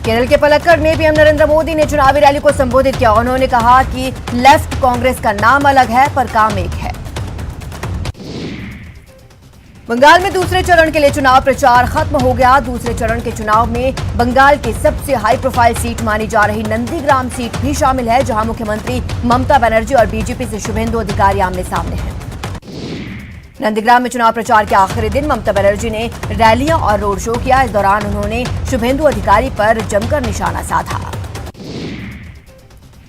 केरल के पलक्कड़ में पीएम नरेंद्र मोदी ने चुनावी रैली को संबोधित किया। उन्होंने कहा कि लेफ्ट कांग्रेस का नाम अलग है पर काम एक है। बंगाल में दूसरे चरण के लिए चुनाव प्रचार खत्म हो गया। दूसरे चरण के चुनाव में बंगाल की सबसे हाई प्रोफाइल सीट मानी जा रही नंदीग्राम सीट भी शामिल है, जहां मुख्यमंत्री ममता बनर्जी और बीजेपी से शुभेंदु अधिकारी आमने सामने हैं। नंदीग्राम में चुनाव प्रचार के आखिरी दिन ममता बनर्जी ने रैलियां और रोड शो किया। इस दौरान उन्होंने शुभेंदु अधिकारी पर जमकर निशाना साधा।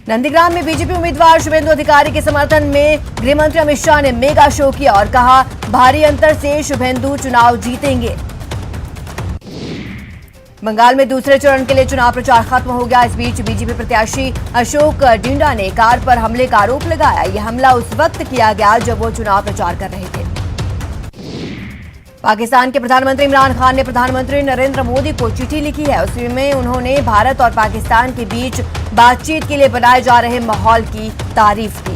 नंदीग्राम में बीजेपी उम्मीदवार शुभेंदु अधिकारी के समर्थन में गृह मंत्री अमित शाह ने मेगा शो किया और कहा भारी अंतर से शुभेंदु चुनाव जीतेंगे। बंगाल में दूसरे चरण के लिए चुनाव प्रचार खत्म हो गया। इस बीच बीजेपी प्रत्याशी अशोक डिंडा ने कार पर हमले का आरोप लगाया। यह हमला उस वक्त किया गया जब वो चुनाव प्रचार कर रहे थे। पाकिस्तान के प्रधानमंत्री इमरान खान ने प्रधानमंत्री नरेंद्र मोदी को चिट्ठी लिखी है। उसमें उन्होंने भारत और पाकिस्तान के बीच बातचीत के लिए बनाए जा रहे माहौल की तारीफ की।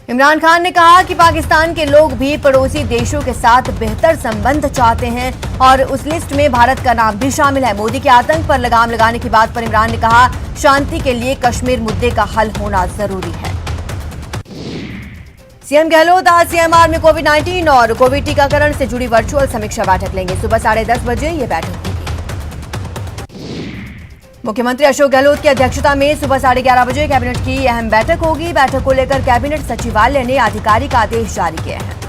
इमरान खान ने कहा कि पाकिस्तान के लोग भी पड़ोसी देशों के साथ बेहतर संबंध चाहते हैं और उस लिस्ट में भारत का नाम भी शामिल है। मोदी के आतंक पर लगाम लगाने की बात पर इमरान ने कहा शांति के लिए कश्मीर मुद्दे का हल होना जरूरी है। सीएम गहलोत आज सीएमआर में कोविड-19 और कोविड टीकाकरण से जुड़ी वर्चुअल समीक्षा बैठक लेंगे। सुबह 10:30 बजे ये बैठक होगी। मुख्यमंत्री अशोक गहलोत की अध्यक्षता में सुबह 11:30 बजे कैबिनेट की अहम बैठक होगी। बैठक को लेकर कैबिनेट सचिवालय ने आधिकारिक आदेश जारी किए हैं।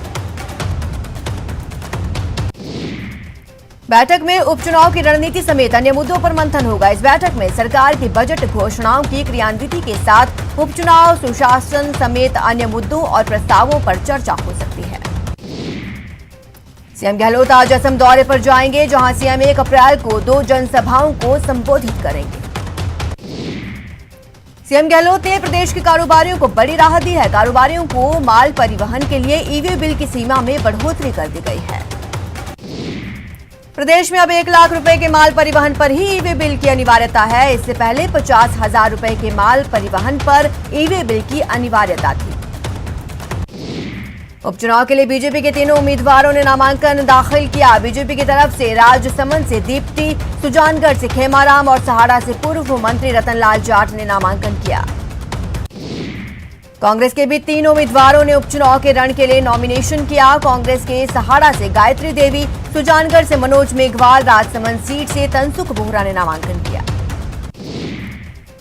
बैठक में उपचुनाव की रणनीति समेत अन्य मुद्दों पर मंथन होगा। इस बैठक में सरकार की बजट घोषणाओं की क्रियान्विति के साथ उपचुनाव सुशासन समेत अन्य मुद्दों और प्रस्तावों पर चर्चा हो सकती है। सीएम गहलोत आज असम दौरे पर जाएंगे, जहां सीएम 1 अप्रैल को 2 जनसभाओं को संबोधित करेंगे। सीएम गहलोत ने प्रदेश के कारोबारियों को बड़ी राहत दी है। कारोबारियों को माल परिवहन के लिए ईवे बिल की सीमा में बढ़ोतरी कर दी गई है। प्रदेश में अब 1 लाख रुपए के माल परिवहन पर ही ईवे बिल की अनिवार्यता है। इससे पहले 50,000 रुपए के माल परिवहन पर ईवे बिल की अनिवार्यता थी। उपचुनाव के लिए बीजेपी के तीनों उम्मीदवारों ने नामांकन दाखिल किया। बीजेपी की तरफ से राजसमंद से दीप्ति, सुजानगढ़ से खेमाराम और सहाड़ा से पूर्व मंत्री रतनलाल जाट ने नामांकन किया। कांग्रेस के भी 3 उम्मीदवारों ने उपचुनाव के रण के लिए नॉमिनेशन किया। कांग्रेस के सहाड़ा से गायत्री देवी, सुजानगढ़ से मनोज मेघवाल, राजसमंद सीट से तनसुख बोहरा ने नामांकन किया।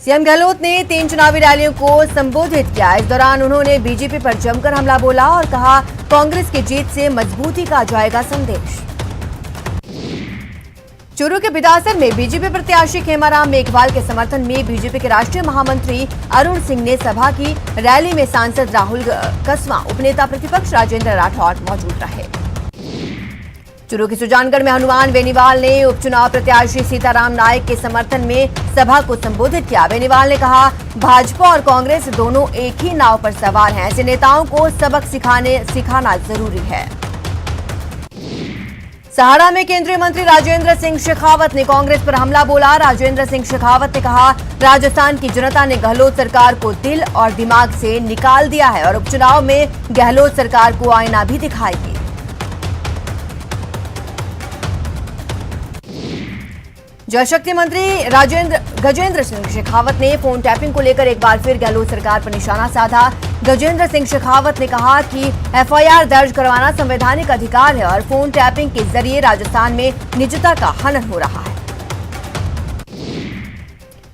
सीएम गहलोत ने 3 चुनावी रैलियों को संबोधित किया। इस दौरान उन्होंने बीजेपी पर जमकर हमला बोला और कहा कांग्रेस की जीत से मजबूती का जाएगा संदेश। चूरू के बिदासर में बीजेपी प्रत्याशी खेमाराम मेघवाल के समर्थन में बीजेपी के राष्ट्रीय महामंत्री अरुण सिंह ने सभा की। रैली में सांसद राहुल कस्वां, उपनेता प्रतिपक्ष राजेंद्र राठौड़ मौजूद रहे। चूरू के सुजानगढ़ में हनुमान बेनीवाल ने उपचुनाव प्रत्याशी सीताराम नायक के समर्थन में सभा को संबोधित किया। बेनीवाल ने कहा भाजपा और कांग्रेस दोनों एक ही नाव पर सवार हैं। ऐसे नेताओं को सबक सिखाना जरूरी है। सहाड़ा में केंद्रीय मंत्री राजेंद्र सिंह शेखावत ने कांग्रेस पर हमला बोला। राजेंद्र सिंह शेखावत ने कहा राजस्थान की जनता ने गहलोत सरकार को दिल और दिमाग से निकाल दिया है और उपचुनाव में गहलोत सरकार को आईना भी दिखाएगी। जल शक्ति मंत्री गजेंद्र सिंह शेखावत ने फोन टैपिंग को लेकर एक बार फिर गहलोत सरकार पर निशाना साधा। गजेंद्र सिंह शेखावत ने कहा कि एफआईआर दर्ज करवाना संवैधानिक अधिकार है और फोन टैपिंग के जरिए राजस्थान में निजता का हनन हो रहा है।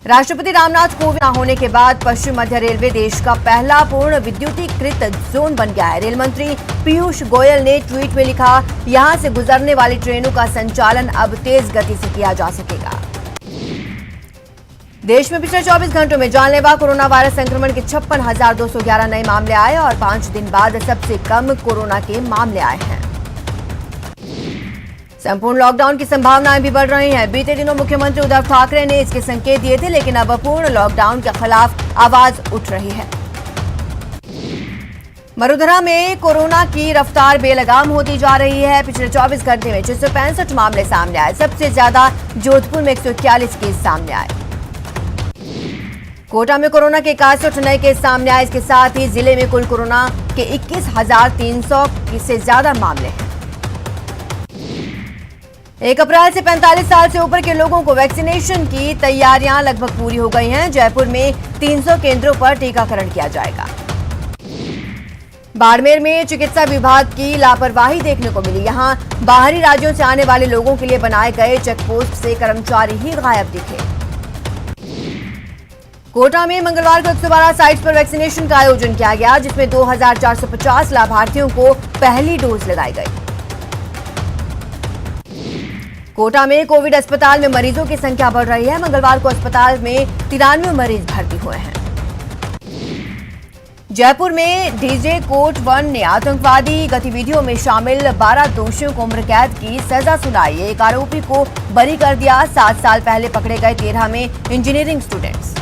राष्ट्रपति रामनाथ कोविंद होने के बाद पश्चिम मध्य रेलवे देश का पहला पूर्ण विद्युतीकृत जोन बन गया है। रेल मंत्री पीयूष गोयल ने ट्वीट में लिखा यहां से गुजरने वाली ट्रेनों का संचालन अब तेज गति से किया जा सकेगा। देश में पिछले 24 घंटों में जानलेवा कोरोना वायरस संक्रमण के 56,211 नए मामले आए और 5 दिन बाद सबसे कम कोरोना के मामले आए हैं। संपूर्ण लॉकडाउन की संभावनाएं भी बढ़ रही हैं। बीते दिनों मुख्यमंत्री उद्धव ठाकरे ने इसके संकेत दिए थे, लेकिन अब पूर्ण लॉकडाउन के खिलाफ आवाज उठ रही है। मरुधरा में कोरोना की रफ्तार बेलगाम होती जा रही है। पिछले 24 घंटे में 665 मामले सामने आए। सबसे ज्यादा जोधपुर में 141 केस सामने आए। कोटा में कोरोना के 61 नए केस सामने आए। इसके साथ ही जिले में कुल कोरोना के 21,300 से ज्यादा मामले हैं। 1 अप्रैल से 45 साल से ऊपर के लोगों को वैक्सीनेशन की तैयारियां लगभग पूरी हो गई हैं। जयपुर में 300 केंद्रों पर टीकाकरण किया जाएगा। बाड़मेर में चिकित्सा विभाग की लापरवाही देखने को मिली। यहां बाहरी राज्यों से आने वाले लोगों के लिए बनाए गए चेकपोस्ट से कर्मचारी ही गायब दिखे। कोटा में मंगलवार को 112 साइट्स पर वैक्सीनेशन का आयोजन किया गया, जिसमें 2450 लाभार्थियों को पहली डोज लगाई गई। कोटा में कोविड अस्पताल में मरीजों की संख्या बढ़ रही है। मंगलवार को अस्पताल में 93 मरीज भर्ती हुए हैं। जयपुर में डीजे कोर्ट 1 ने आतंकवादी गतिविधियों में शामिल 12 दोषियों को उम्र कैद की सजा सुनाई। एक आरोपी को बरी कर दिया। 7 साल पहले पकड़े गए 13 में इंजीनियरिंग स्टूडेंट्स।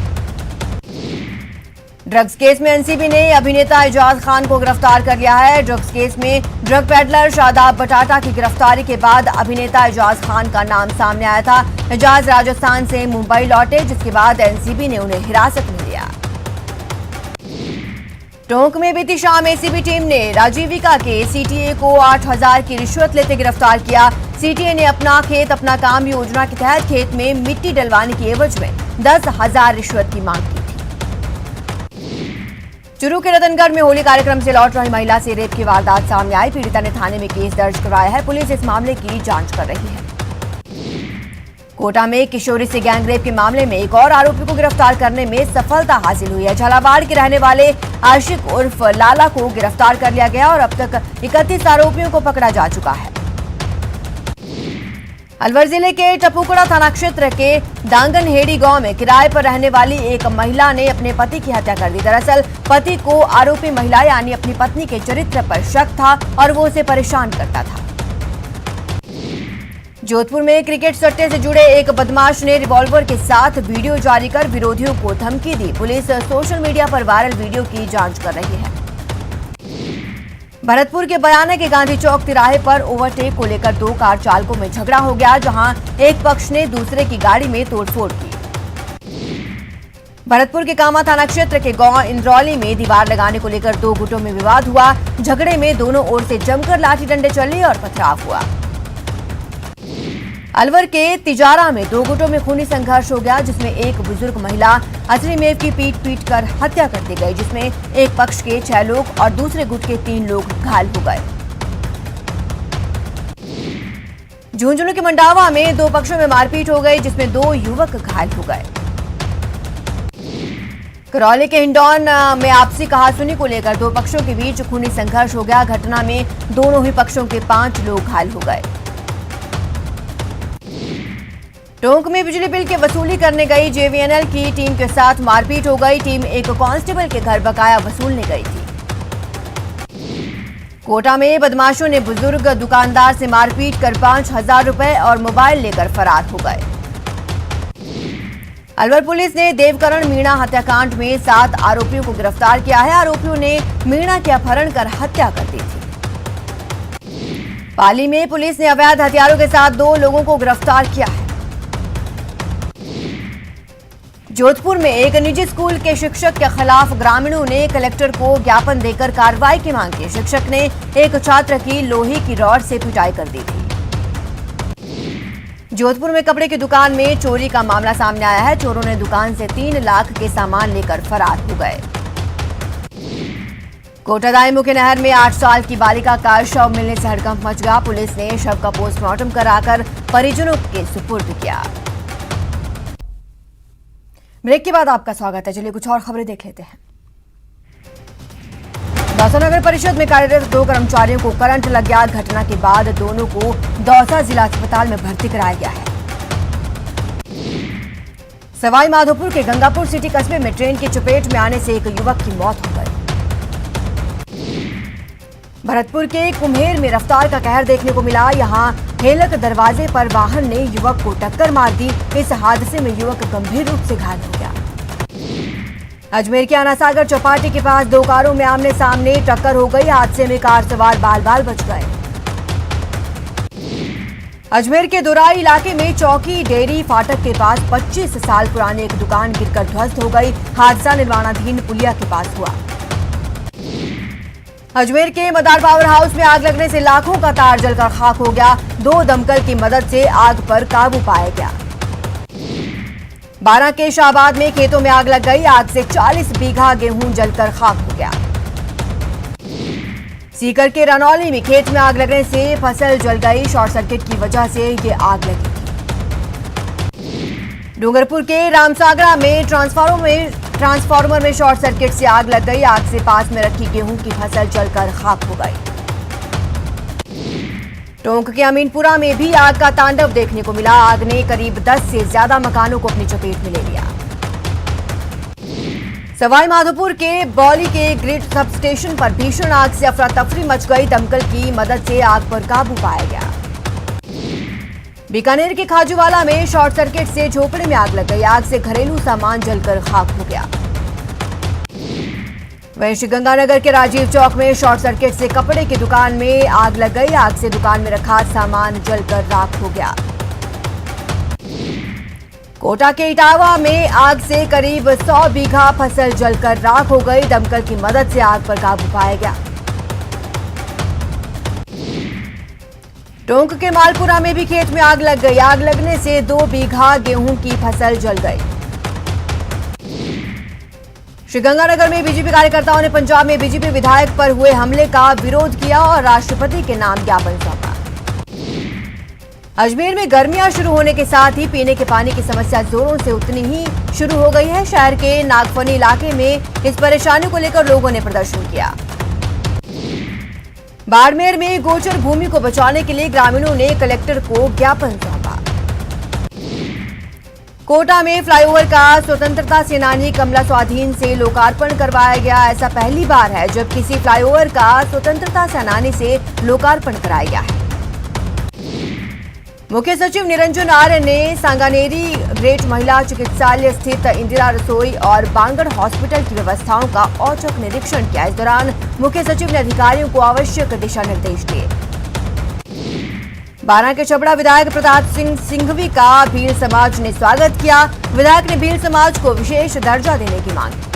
ड्रग्स केस में एनसीबी ने अभिनेता एजाज खान को गिरफ्तार कर लिया है। ड्रग्स केस में ड्रग पेडलर शादाब बटाटा की गिरफ्तारी के बाद अभिनेता एजाज खान का नाम सामने आया था। एजाज राजस्थान से मुंबई लौटे, जिसके बाद एनसीबी ने उन्हें हिरासत में लिया। टोंक में बीती शाम एसीबी टीम ने राजीविका के सीटीए को 8000 की रिश्वत लेते गिरफ्तार किया। सीटीए ने अपना खेत अपना काम योजना के तहत खेत में मिट्टी डलवाने की एवज में 10,000 रिश्वत की मांग की थी। चुरू के रतनगढ़ में होली कार्यक्रम से लौट रही महिला से रेप की वारदात सामने आई। पीड़िता ने थाने में केस दर्ज कराया है। पुलिस इस मामले की जांच कर रही है। कोटा में किशोरी से गैंगरेप के मामले में एक और आरोपी को गिरफ्तार करने में सफलता हासिल हुई है। झालावाड़ के रहने वाले आशिक उर्फ लाला को गिरफ्तार कर लिया गया और अब तक 31 आरोपियों को पकड़ा जा चुका है। अलवर जिले के टपुकड़ा थाना क्षेत्र के दांगनहेड़ी गांव में किराए पर रहने वाली एक महिला ने अपने पति की हत्या कर दी। दरअसल पति को आरोपी महिला यानी अपनी पत्नी के चरित्र पर शक था और वो उसे परेशान करता था। जोधपुर में क्रिकेट सट्टे से जुड़े एक बदमाश ने रिवॉल्वर के साथ वीडियो जारी कर विरोधियों को धमकी दी। पुलिस सोशल मीडिया पर वायरल वीडियो की जांच कर रही है। भरतपुर के बयाना के गांधी चौक तिराहे पर ओवरटेक को लेकर 2 कार चालकों में झगड़ा हो गया, जहां एक पक्ष ने दूसरे की गाड़ी में तोड़फोड़ की। भरतपुर के कामा थाना क्षेत्र के गांव इंद्रौली में दीवार लगाने को लेकर 2 गुटों में विवाद हुआ। झगड़े में दोनों ओर से जमकर लाठी डंडे चले और पथराव हुआ। अलवर के तिजारा में 2 गुटों में खूनी संघर्ष हो गया, जिसमें एक बुजुर्ग महिला असली मेव की पीट कर हत्या कर दी गई, जिसमें एक पक्ष के 6 लोग और दूसरे गुट के 3 लोग घायल हो गए। झुंझुनू के मंडावा में 2 पक्षों में मारपीट हो गई, जिसमें 2 युवक घायल हो गए। करौली के हिंडौन में आपसी कहासुनी को लेकर 2 पक्षों के बीच खूनी संघर्ष हो गया। घटना में दोनों ही पक्षों के 5 लोग घायल हो गए। टोंक में बिजली बिल की वसूली करने गई जेवीएनएल की टीम के साथ मारपीट हो गई। टीम एक कांस्टेबल के घर बकाया वसूलने गई थी। कोटा में बदमाशों ने बुजुर्ग दुकानदार से मारपीट कर 5,000 रुपए और मोबाइल लेकर फरार हो गए। अलवर पुलिस ने देवकरण मीणा हत्याकांड में 7 आरोपियों को गिरफ्तार किया है। आरोपियों ने मीणा के अपहरण कर हत्या कर दी थी। पाली में पुलिस ने अवैध हथियारों के साथ 2 लोगों को गिरफ्तार किया है। जोधपुर में एक निजी स्कूल के शिक्षक के खिलाफ ग्रामीणों ने कलेक्टर को ज्ञापन देकर कार्रवाई की मांग की। शिक्षक ने एक छात्र की लोहे की रॉड से पिटाई कर दी थी। जोधपुर में कपड़े की दुकान में चोरी का मामला सामने आया है। चोरों ने दुकान से 3 लाख के सामान लेकर फरार हो गए। कोटादाई मुख्य नहर में 8 साल की बालिका का शव मिलने से हड़कंप मच गया। पुलिस ने शव का पोस्टमार्टम कराकर परिजनों के सुपुर्द किया। ब्रेक के बाद आपका स्वागत है। चलिए कुछ और खबरें देख लेते हैं। दौसा नगर परिषद में कार्यरत 2 कर्मचारियों को करंट लग गया। घटना के बाद दोनों को दौसा जिला अस्पताल में भर्ती कराया गया है। सवाई माधोपुर के गंगापुर सिटी कस्बे में ट्रेन की चपेट में आने से एक युवक की मौत हो गई। भरतपुर के कुम्हेर में रफ्तार का कहर देखने को मिला। यहां हेलक दरवाजे पर वाहन ने युवक को टक्कर मार दी। इस हादसे में युवक गंभीर रूप से घायल हो गया। अजमेर के आनासागर चौपाटी के पास 2 कारों में आमने सामने टक्कर हो गई। हादसे में कार सवार बाल बाल बच गए। अजमेर के दुराई इलाके में चौकी डेयरी फाटक के पास 25 साल पुरानी एक दुकान गिरकर ध्वस्त हो गई। हादसा निर्माणाधीन पुलिया के पास हुआ। अजमेर के मदार पावर हाउस में आग लगने से लाखों का तार जलकर खाक हो गया। 2 दमकल की मदद से आग पर काबू पाया गया। बारां के शाहबाद में खेतों में आग लग गई। आग से 40 बीघा गेहूं जलकर खाक हो गया। सीकर के रनौली में खेत में आग लगने से फसल जल गई। शॉर्ट सर्किट की वजह से ये आग लगी। डूंगरपुर के रामसागरा में ट्रांसफार्मर में शॉर्ट सर्किट से आग लग गई। आग से पास में रखी गेहूं की फसल जलकर खाक हो गई। टोंक के अमीनपुरा में भी आग का तांडव देखने को मिला। आग ने करीब 10 से ज्यादा मकानों को अपनी चपेट में ले लिया। सवाई माधोपुर के बौली के ग्रिड सब स्टेशन पर भीषण आग से अफरा तफरी मच गई। दमकल की मदद से आग पर काबू पाया गया। बीकानेर के खाजूवाला में शॉर्ट सर्किट से झोपड़े में आग लग गई। आग से घरेलू सामान जलकर खाक हो गया। वहीं श्रीगंगानगर के राजीव चौक में शॉर्ट सर्किट से कपड़े की दुकान में आग लग गई। आग से दुकान में रखा सामान जलकर राख हो गया। कोटा के इटावा में आग से करीब 100 बीघा फसल जलकर राख हो गई। दमकल की मदद से आग पर काबू पाया गया। टोंक के मालपुरा में भी खेत में आग लग गई। आग लगने से 2 बीघा गेहूं की फसल जल गई। श्रीगंगानगर में बीजेपी कार्यकर्ताओं ने पंजाब में बीजेपी विधायक पर हुए हमले का विरोध किया और राष्ट्रपति के नाम ज्ञापन सौंपा। अजमेर में गर्मियां शुरू होने के साथ ही पीने के पानी की समस्या जोरों से उतनी ही शुरू हो गई है। शहर के नागफनी इलाके में इस परेशानी को लेकर लोगों ने प्रदर्शन किया। बाड़मेर में गोचर भूमि को बचाने के लिए ग्रामीणों ने कलेक्टर को ज्ञापन सौंपा। कोटा में फ्लाईओवर का स्वतंत्रता सेनानी कमला स्वाधीन से लोकार्पण करवाया गया। ऐसा पहली बार है जब किसी फ्लाईओवर का स्वतंत्रता सेनानी से लोकार्पण कराया गया है। मुख्य सचिव निरंजन आर्य ने सांगानेरी ग्रेट महिला चिकित्सालय स्थित इंदिरा रसोई और बांगड़ हॉस्पिटल की व्यवस्थाओं का औचक निरीक्षण किया। इस दौरान मुख्य सचिव ने अधिकारियों को आवश्यक दिशा निर्देश दिए। बारां के छबड़ा विधायक प्रताप सिंह सिंघवी का भील समाज ने स्वागत किया। विधायक ने भील समाज को विशेष दर्जा देने की मांग की।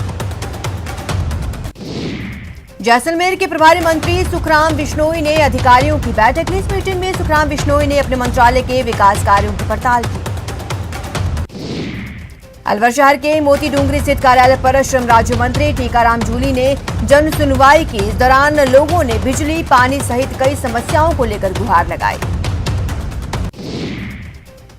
जैसलमेर के प्रभारी मंत्री सुखराम बिश्नोई ने अधिकारियों की बैठक ली। इस मीटिंग में सुखराम बिश्नोई ने अपने मंत्रालय के विकास कार्यों की पड़ताल की। अलवर शहर के मोती डूंगरी स्थित कार्यालय पर श्रम राज्य मंत्री टीकाराम जूली ने जन सुनवाई की। इस दौरान लोगों ने बिजली, पानी सहित कई समस्याओं को लेकर गुहार लगाई।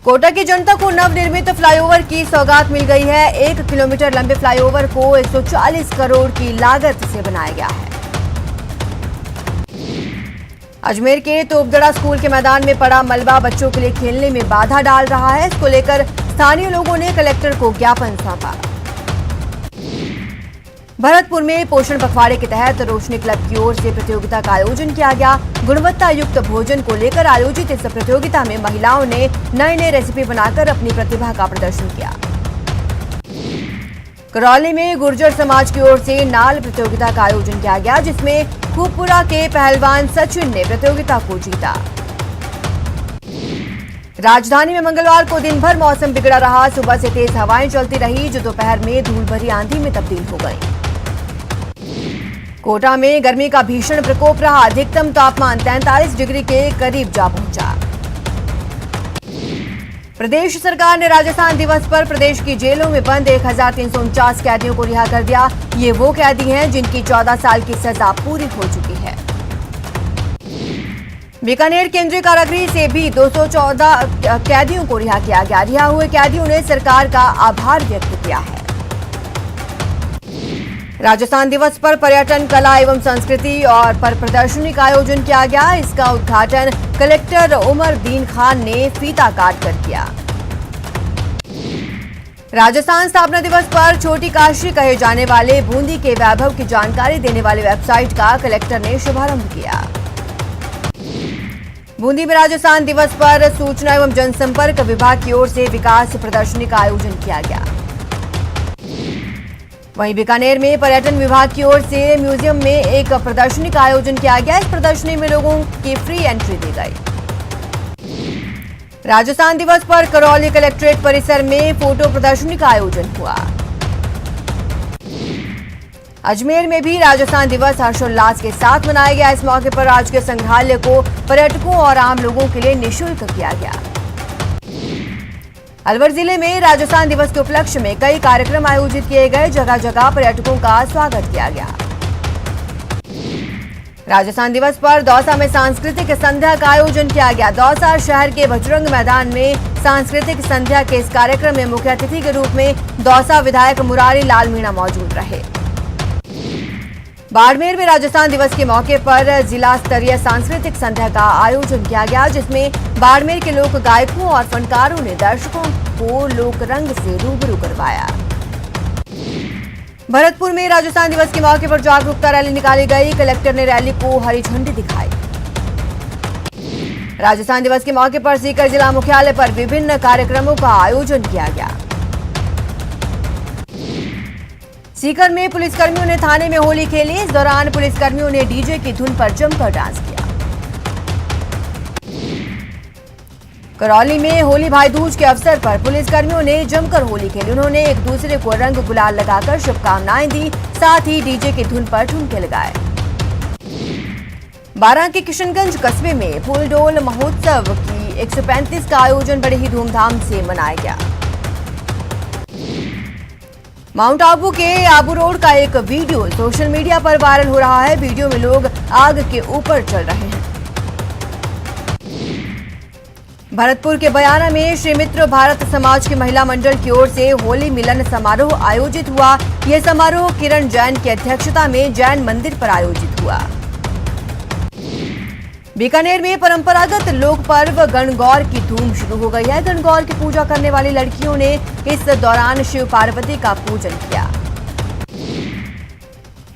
कोटा की जनता को नवनिर्मित फ्लाईओवर की सौगात मिल गई है। 1 किलोमीटर लंबे फ्लाईओवर को 140 करोड़ की लागत से बनाया गया है। अजमेर के तोपदड़ा स्कूल के मैदान में पड़ा मलबा बच्चों के लिए खेलने में बाधा डाल रहा है। इसको लेकर स्थानीय लोगों ने कलेक्टर को ज्ञापन सौंपा। भरतपुर में पोषण पखवाड़े के तहत रोशनी क्लब की ओर से प्रतियोगिता का आयोजन किया गया। गुणवत्ता युक्त भोजन को लेकर आयोजित इस प्रतियोगिता में महिलाओं ने नए नए रेसिपी बनाकर अपनी प्रतिभा का प्रदर्शन किया। करौली में गुर्जर समाज की ओर से नाल प्रतियोगिता का आयोजन किया गया, जिसमें खूबपुरा के पहलवान सचिन ने प्रतियोगिता को जीता। राजधानी में मंगलवार को दिन भर मौसम बिगड़ा रहा। सुबह से तेज हवाएं चलती रही जो दोपहर में धूल भरी आंधी में तब्दील हो गई। कोटा में गर्मी का भीषण प्रकोप रहा। अधिकतम तापमान 43 डिग्री के करीब जा पहुंचा। प्रदेश सरकार ने राजस्थान दिवस पर प्रदेश की जेलों में बंद 1349 कैदियों को रिहा कर दिया। ये वो कैदी हैं जिनकी 14 साल की सजा पूरी हो चुकी है। बीकानेर केंद्रीय कारागृह से भी 214 कैदियों को रिहा किया गया। रिहा हुए कैदियों ने सरकार का आभार व्यक्त किया है। राजस्थान दिवस पर पर्यटन, कला एवं संस्कृति और पर प्रदर्शनी का आयोजन किया गया। इसका उद्घाटन कलेक्टर उमर दीन खान ने फीता काट कर किया। राजस्थान स्थापना दिवस पर छोटी काशी कहे जाने वाले बूंदी के वैभव की जानकारी देने वाली वेबसाइट का कलेक्टर ने शुभारंभ किया। बूंदी में राजस्थान दिवस पर सूचना एवं जनसंपर्क विभाग की ओर से विकास प्रदर्शनी का आयोजन किया गया। वहीं बीकानेर में पर्यटन विभाग की ओर से म्यूजियम में एक प्रदर्शनी का आयोजन किया गया। इस प्रदर्शनी में लोगों की फ्री एंट्री दी गई। राजस्थान दिवस पर करौली कलेक्ट्रेट परिसर में फोटो प्रदर्शनी का आयोजन हुआ। अजमेर में भी राजस्थान दिवस हर्षोल्लास के साथ मनाया गया। इस मौके पर राजकीय संग्रहालय को पर्यटकों और आम लोगों के लिए निःशुल्क किया गया। अलवर जिले में राजस्थान दिवस के उपलक्ष्य में कई कार्यक्रम आयोजित किए गए। जगह जगह पर्यटकों का स्वागत किया गया। राजस्थान दिवस पर दौसा में सांस्कृतिक संध्या का आयोजन किया गया। दौसा शहर के बजरंग मैदान में सांस्कृतिक संध्या के इस कार्यक्रम में मुख्य अतिथि के रूप में दौसा विधायक मुरारी लाल मीणा मौजूद रहे। बाड़मेर में राजस्थान दिवस के मौके पर जिला स्तरीय सांस्कृतिक संध्या का आयोजन किया गया, जिसमें बाड़मेर के लोक गायकों और फनकारों ने दर्शकों को लोक रंग से रूबरू करवाया। भरतपुर में राजस्थान दिवस के मौके पर जागरूकता रैली निकाली गई। कलेक्टर ने रैली को हरी झंडी दिखाई। राजस्थान दिवस के मौके पर सीकर जिला मुख्यालय पर विभिन्न कार्यक्रमों का आयोजन किया गया। सीकर में पुलिसकर्मियों ने थाने में होली खेली। इस दौरान पुलिसकर्मियों ने डीजे की धुन पर जमकर डांस किया। करौली में होली भाई दूज के अवसर पर पुलिसकर्मियों ने जमकर होली खेली। उन्होंने एक दूसरे को रंग गुलाल लगाकर शुभकामनाएं दी, साथ ही डीजे की धुन पर ठुमके लगाए। बारां के किशनगंज कस्बे में फूलडोल महोत्सव की 135 का आयोजन बड़े ही धूमधाम से मनाया गया। माउंट आबू के आबू रोड का एक वीडियो सोशल मीडिया पर वायरल हो रहा है। वीडियो में लोग आग के ऊपर चल रहे हैं। भरतपुर के बयाना में श्री मित्र भारत समाज के महिला मंडल की ओर से होली मिलन समारोह आयोजित हुआ। यह समारोह किरण जैन की अध्यक्षता में जैन मंदिर पर आयोजित हुआ। बीकानेर में परंपरागत लोक पर्व गणगौर की धूम शुरू हो गई है। गणगौर की पूजा करने वाली लड़कियों ने इस दौरान शिव पार्वती का पूजन किया।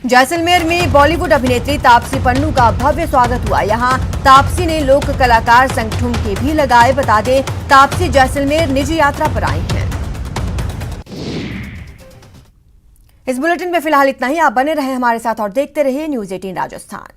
जैसलमेर में बॉलीवुड अभिनेत्री तापसी पन्नू का भव्य स्वागत हुआ। यहां तापसी ने लोक कलाकार संग ठुमके भी लगाए। बता दें, तापसी जैसलमेर निजी यात्रा पर आई हैं। इस बुलेटिन में फिलहाल इतना ही। आप बने रहे हमारे साथ और देखते रहिए न्यूज़ 18 राजस्थान।